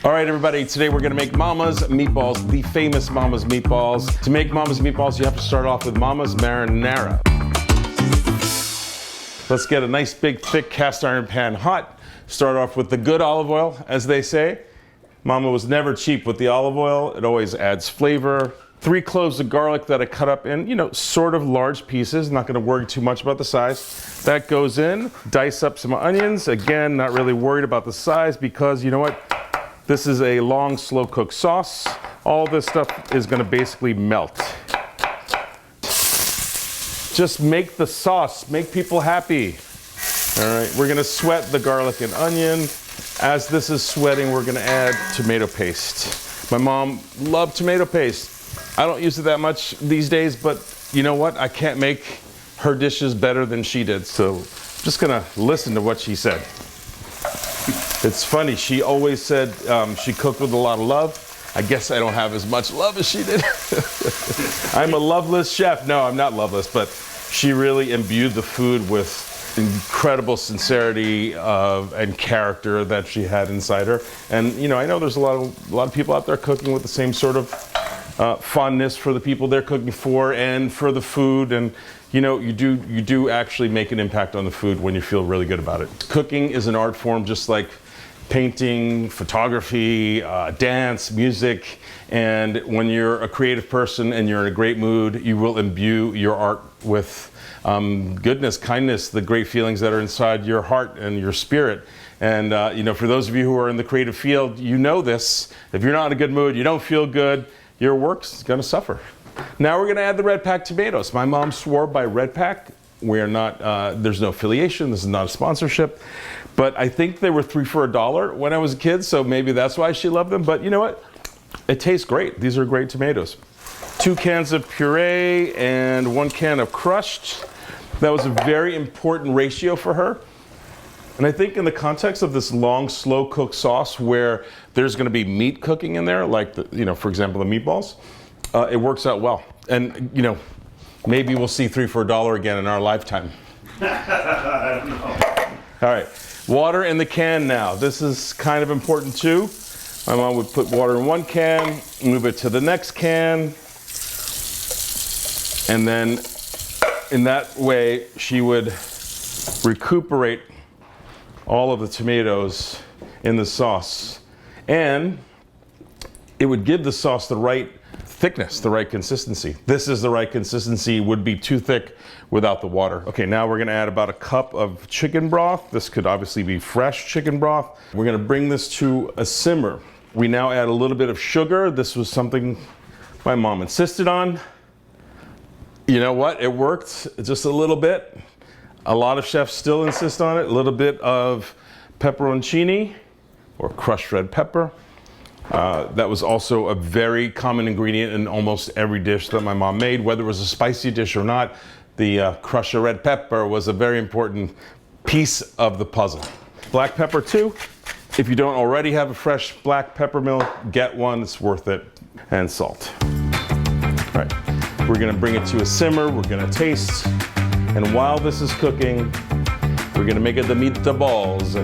All right, everybody, today we're gonna make Mama's Meatballs, the famous Mama's Meatballs. To make Mama's Meatballs, you have to start off with Mama's Marinara. Let's get a nice big thick cast iron pan hot. Start off with the good olive oil, as they say. Mama was never cheap with the olive oil. It always adds flavor. 3 cloves of garlic that I cut up in, sort of large pieces. Not gonna worry too much about the size. That goes in. Dice up some onions. Again, not really worried about the size because you know what? This is a long, slow cook sauce. All this stuff is gonna basically melt. Just make the sauce, make people happy. All right, we're gonna sweat the garlic and onion. As this is sweating, we're gonna add tomato paste. My mom loved tomato paste. I don't use it that much these days, but you know what? I can't make her dishes better than she did, so I'm just gonna listen to what she said. It's funny, she always said she cooked with a lot of love. I guess I don't have as much love as she did. I'm a loveless chef. No, I'm not loveless, but she really imbued the food with incredible sincerity and character that she had inside her. And I know there's a lot of people out there cooking with the same sort of fondness for the people they're cooking for and for the food. And you do actually make an impact on the food when you feel really good about it. Cooking is an art form just like painting, photography, dance, music, and when you're a creative person and you're in a great mood, you will imbue your art with goodness, kindness, the great feelings that are inside your heart and your spirit. And for those of you who are in the creative field, you know this. If you're not in a good mood, you don't feel good, your work's gonna suffer. Now we're gonna add the Redpack tomatoes. My mom swore by Redpack. We are not, there's no affiliation, this is not a sponsorship, but I think they were 3 for $1 when I was a kid, so maybe that's why she loved them. But you know what? It tastes great. These are great tomatoes. 2 cans of puree and 1 can of crushed. That was a very important ratio for her. And I think in the context of this long, slow cook sauce where there's gonna be meat cooking in there, like for example, the meatballs, it works out well. And maybe we'll see 3 for $1 again in our lifetime. I don't know. All right, water in the can now. This is kind of important too. My mom would put water in 1 can, move it to the next can, and then in that way she would recuperate all of the tomatoes in the sauce. And it would give the sauce the right thickness, the right consistency. This is the right consistency, would be too thick without the water. Okay, now we're gonna add about 1 cup of chicken broth. This could obviously be fresh chicken broth. We're gonna bring this to a simmer. We now add a little bit of sugar. This was something my mom insisted on. You know what, it worked just a little bit. A lot of chefs still insist on it. A little bit of pepperoncini or crushed red pepper. That was also a very common ingredient in almost every dish that my mom made, whether it was a spicy dish or not. The crushed red pepper was a very important piece of the puzzle. Black pepper too. If you don't already have a fresh black pepper mill, get one, it's worth it. And salt. All right, we're gonna bring it to a simmer, we're gonna taste. And while this is cooking, we're gonna make it the meatballs.